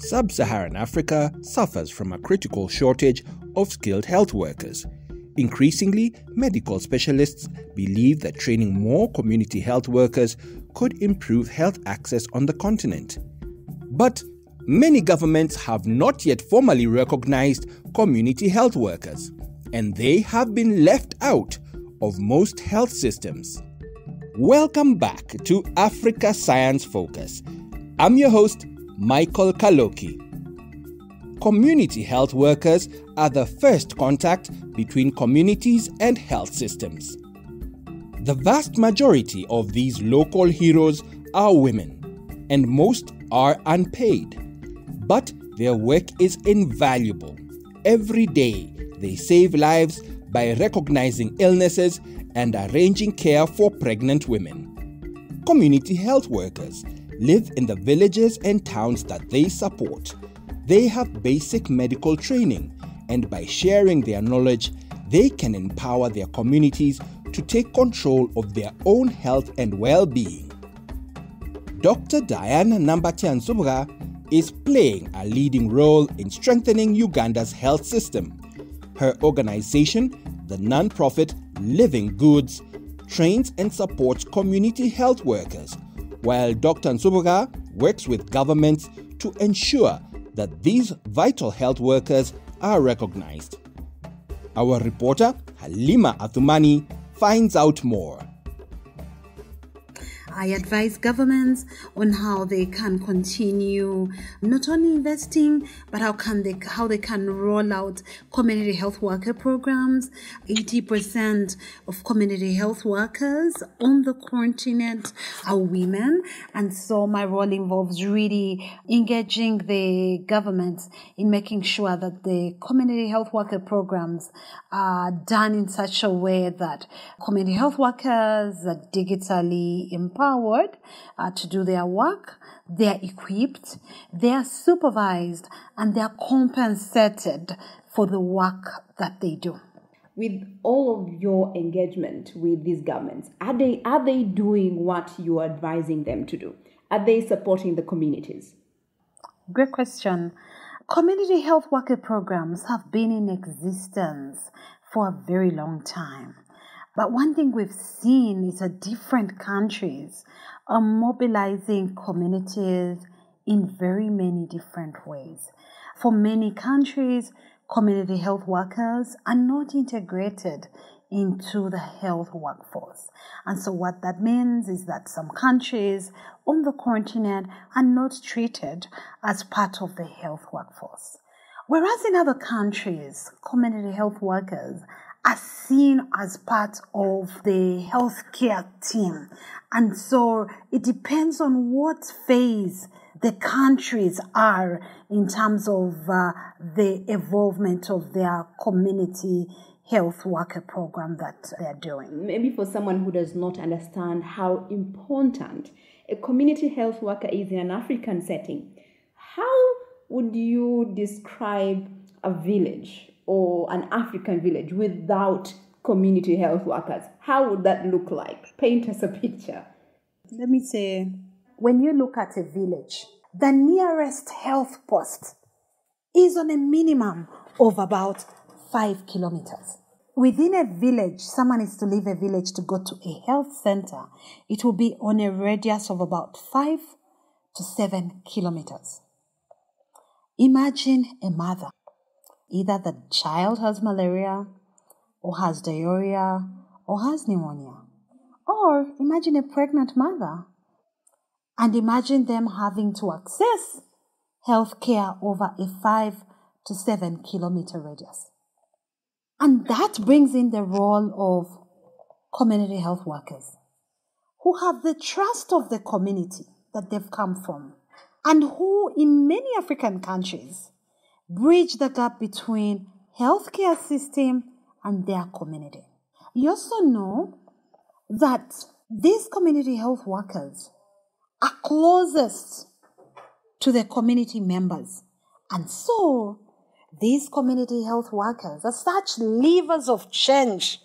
Sub-Saharan Africa suffers from a critical shortage of skilled health workers. Increasingly, medical specialists believe that training more community health workers could improve health access on the continent. But many governments have not yet formally recognized community health workers, and they have been left out of most health systems. Welcome back to Africa Science Focus. I'm your host, Michael Kaloki. Community health workers are the first contact between communities and health systems. The vast majority of these local heroes are women, and most are unpaid. But their work is invaluable. Every day, they save lives by recognizing illnesses and arranging care for pregnant women. Community health workers live in the villages and towns that they support. They have basic medical training, and by sharing their knowledge, they can empower their communities to take control of their own health and well-being. Dr. Diana Nambatya-Nsubra is playing a leading role in strengthening Uganda's health system. Her organization, the non-profit Living Goods, trains and supports community health workers, while Dr. Nsubra works with governments to ensure that these vital health workers are recognized. Our reporter, Halima Athumani, finds out more. I advise governments on how they can continue not only investing, but how they can roll out community health worker programs. 80% of community health workers on the continent are women, and so my role involves really engaging the governments in making sure that the community health worker programs are done in such a way that community health workers are digitally empowered to do their work, they are equipped, they are supervised, and they are compensated for the work that they do. With all of your engagement with these governments, are they doing what you are advising them to do? Are they supporting the communities? Great question. Community health worker programs have been in existence for a very long time. But one thing we've seen is that different countries are mobilizing communities in very many different ways. For many countries, community health workers are not integrated into the health workforce. And so what that means is that some countries on the continent are not treated as part of the health workforce. Whereas in other countries, community health workers are seen as part of the healthcare team. And so it depends on what phase the countries are in terms of the involvement of their community health worker program that they're doing. Maybe for someone who does not understand how important a community health worker is in an African setting, how would you describe a village or an African village without community health workers? How would that look like? Paint us a picture. Let me say, when you look at a village, the nearest health post is on a minimum of about 5 kilometers. Within a village, someone is to leave a village to go to a health center. It will be on a radius of about 5 to 7 kilometers. Imagine a mother. Either the child has malaria, or has diarrhea, or has pneumonia. Or imagine a pregnant mother. And imagine them having to access healthcare over a 5 to 7 kilometer radius. And that brings in the role of community health workers, who have the trust of the community that they've come from, and who in many African countries bridge the gap between healthcare system and their community. You also know that these community health workers are closest to the community members. And so these community health workers are such levers of change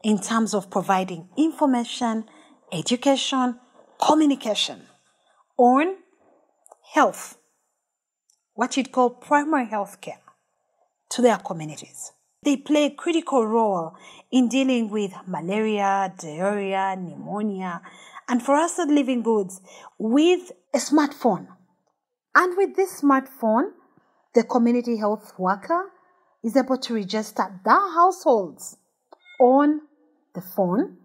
in terms of providing information, education, communication on health what you'd call primary health care to their communities. They play a critical role in dealing with malaria, diarrhea, pneumonia, and for us at Living Goods, with a smartphone. And with this smartphone, the community health worker is able to register their households on the phone.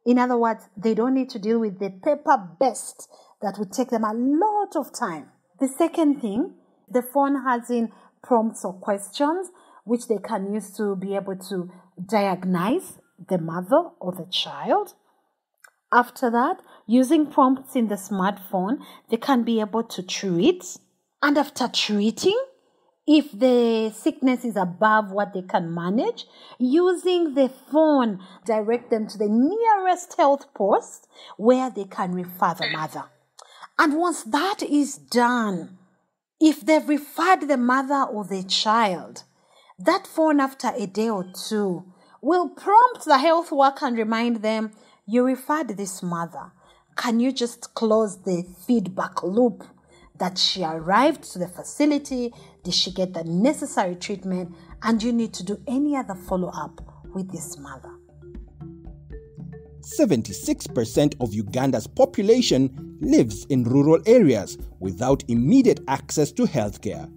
In other words, they don't need to deal with the paper-based that would take them a lot of time. The second thing, the phone has in prompts or questions which they can use to be able to diagnose the mother or the child. After that, using prompts in the smartphone, they can be able to treat. And after treating, if the sickness is above what they can manage, using the phone, direct them to the nearest health post where they can refer the mother. And once that is done, if they've referred the mother or the child, that phone after a day or two will prompt the health worker and remind them, you referred this mother. Can you just close the feedback loop that she arrived to the facility? Did she get the necessary treatment? And you need to do any other follow-up with this mother. 76% of Uganda's population lives in rural areas without immediate access to healthcare.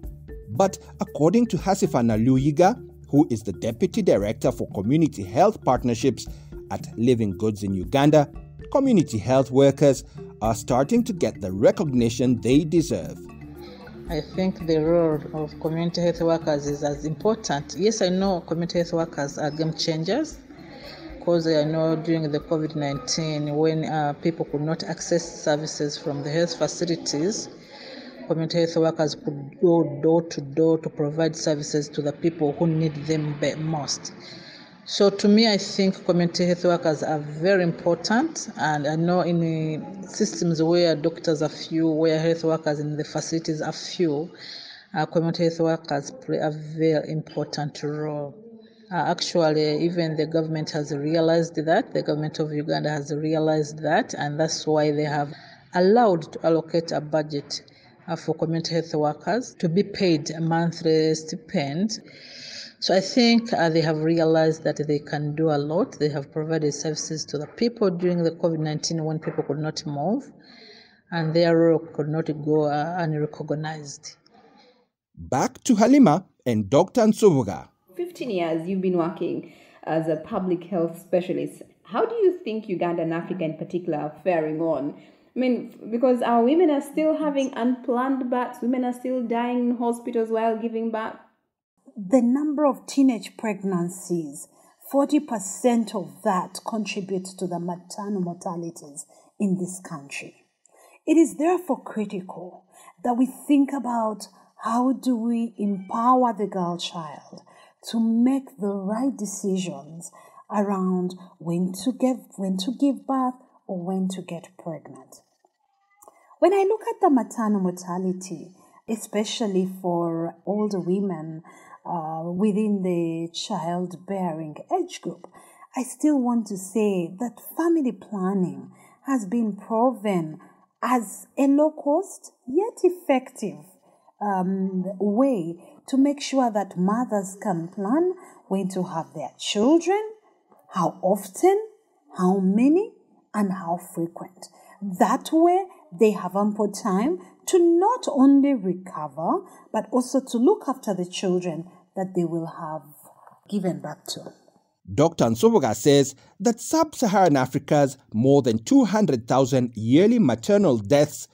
But according to Hasifa Naluyiga, who is the Deputy Director for Community Health Partnerships at Living Goods in Uganda, community health workers are starting to get the recognition they deserve. I think the role of community health workers is as important. Yes, I know community health workers are game changers, because I know during the COVID-19, when people could not access services from the health facilities, community health workers could go door to door to provide services to the people who need them most. So to me, I think community health workers are very important, and I know in systems where doctors are few, where health workers in the facilities are few, community health workers play a very important role. Actually, even the government has realized that, the government of Uganda has realized that, and that's why they have allowed to allocate a budget for community health workers to be paid a monthly stipend. So I think they have realized that they can do a lot. They have provided services to the people during the COVID-19 when people could not move, and their role could not go unrecognized. Back to Halima and Dr. Nsubuga. 15 years you've been working as a public health specialist. How do you think Uganda and Africa in particular are faring on? I mean, because our women are still having unplanned births, women are still dying in hospitals while giving birth. The number of teenage pregnancies, 40% of that contributes to the maternal mortalities in this country. It is therefore critical that we think about how do we empower the girl child to make the right decisions around when to give birth or when to get pregnant. When I look at the maternal mortality, especially for older women within the childbearing age group, I still want to say that family planning has been proven as a low-cost yet effective way to make sure that mothers can plan when to have their children, how often, how many, and how frequent. That way, they have ample time to not only recover, but also to look after the children that they will have given birth to. Dr. Nsubuga says that sub-Saharan Africa's more than 200,000 yearly maternal deaths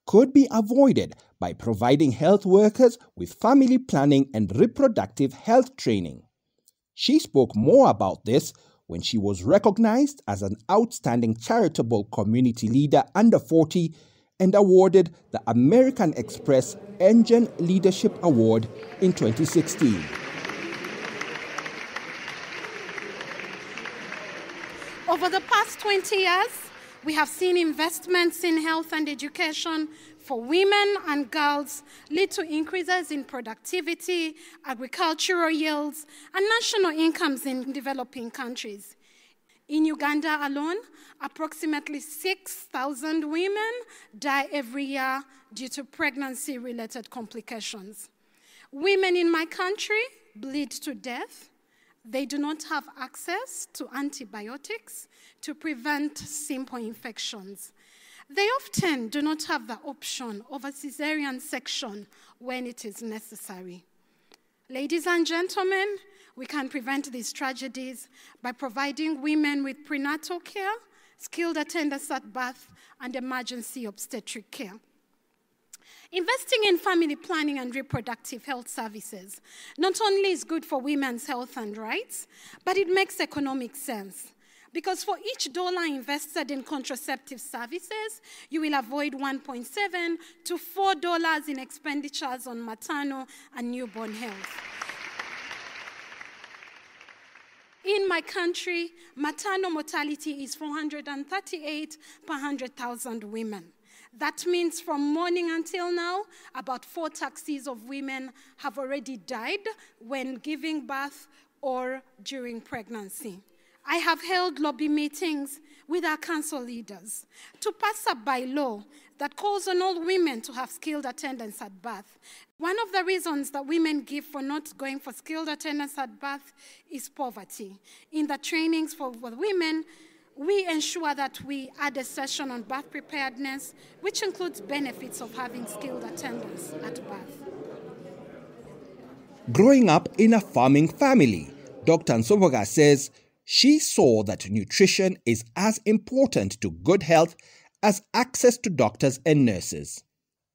could be avoided by providing health workers with family planning and reproductive health training. She spoke more about this when she was recognized as an outstanding charitable community leader under 40 and awarded the American Express Engine Leadership Award in 2016. Over the past 20 years, we have seen investments in health and education for women and girls lead to increases in productivity, agricultural yields, and national incomes in developing countries. In Uganda alone, approximately 6,000 women die every year due to pregnancy-related complications. Women in my country bleed to death. They do not have access to antibiotics to prevent simple infections. They often do not have the option of a cesarean section when it is necessary. Ladies and gentlemen, we can prevent these tragedies by providing women with prenatal care, skilled attendance at birth, and emergency obstetric care. Investing in family planning and reproductive health services not only is good for women's health and rights, but it makes economic sense. Because for each dollar invested in contraceptive services, you will avoid $1.7 to $4 in expenditures on maternal and newborn health. In my country, maternal mortality is 438 per 100,000 women. That means from morning until now, about 4 taxis of women have already died when giving birth or during pregnancy. I have held lobby meetings with our council leaders to pass a bylaw that calls on all women to have skilled attendance at birth. One of the reasons that women give for not going for skilled attendance at birth is poverty. In the trainings for women, we ensure that we add a session on birth preparedness, which includes benefits of having skilled attendance at birth. Growing up in a farming family, Dr. Nsoboga says she saw that nutrition is as important to good health as access to doctors and nurses.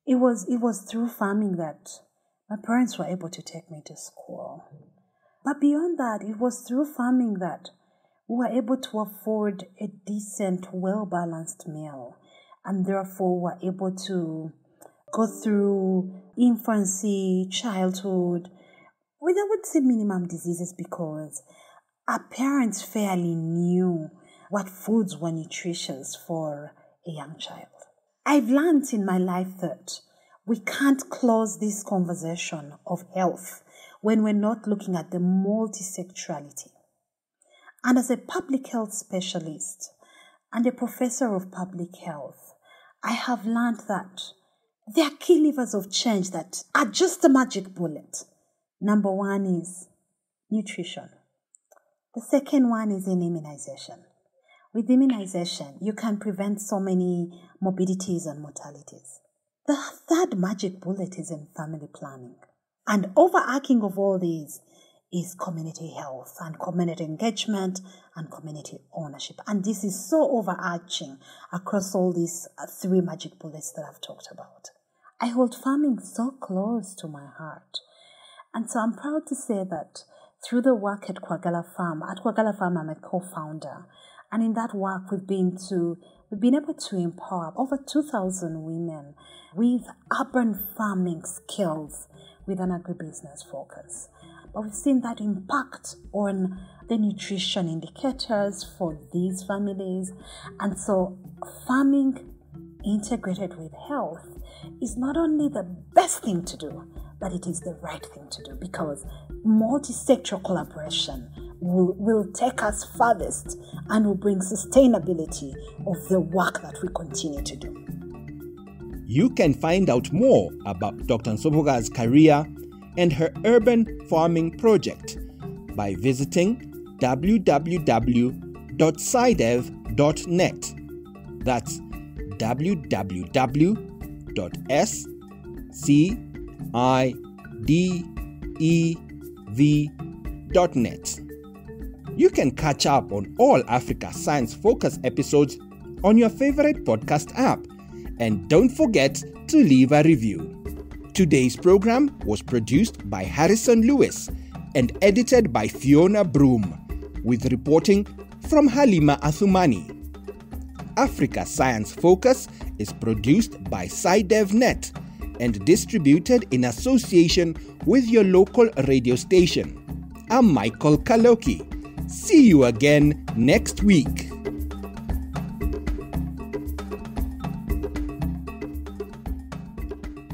It was through farming that my parents were able to take me to school. But beyond that, it was through farming that we were able to afford a decent, well-balanced meal. And therefore were able to go through infancy, childhood, with, I would say, minimum diseases, because our parents fairly knew what foods were nutritious for a young child. I've learned in my life that we can't close this conversation of health when we're not looking at the multisectorality. And as a public health specialist and a professor of public health, I have learned that there are key levers of change that are just a magic bullet. Number one is nutrition. The second one is in immunization. With immunization, you can prevent so many morbidities and mortalities. The third magic bullet is in family planning. And overarching of all these is community health and community engagement and community ownership. And this is so overarching across all these 3 magic bullets that I've talked about. I hold farming so close to my heart. And so I'm proud to say that through the work at Kwagala Farm, I'm a co-founder. And in that work, we've been able to empower over 2,000 women with urban farming skills with an agribusiness focus. But we've seen that impact on the nutrition indicators for these families. And so farming integrated with health is not only the best thing to do, but it is the right thing to do, because multi-sectoral collaboration will take us farthest and will bring sustainability of the work that we continue to do. You can find out more about Dr. Nsoboga's career and her urban farming project by visiting www.sidev.net. That's www.sidev.net. You can catch up on all Africa Science Focus episodes on your favorite podcast app. And don't forget to leave a review. Today's program was produced by Harrison Lewis and edited by Fiona Broom, with reporting from Halima Athumani. Africa Science Focus is produced by SciDevNet and distributed in association with your local radio station. I'm Michael Kaloki. See you again next week.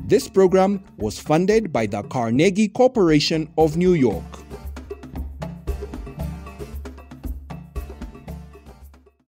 This program was funded by the Carnegie Corporation of New York.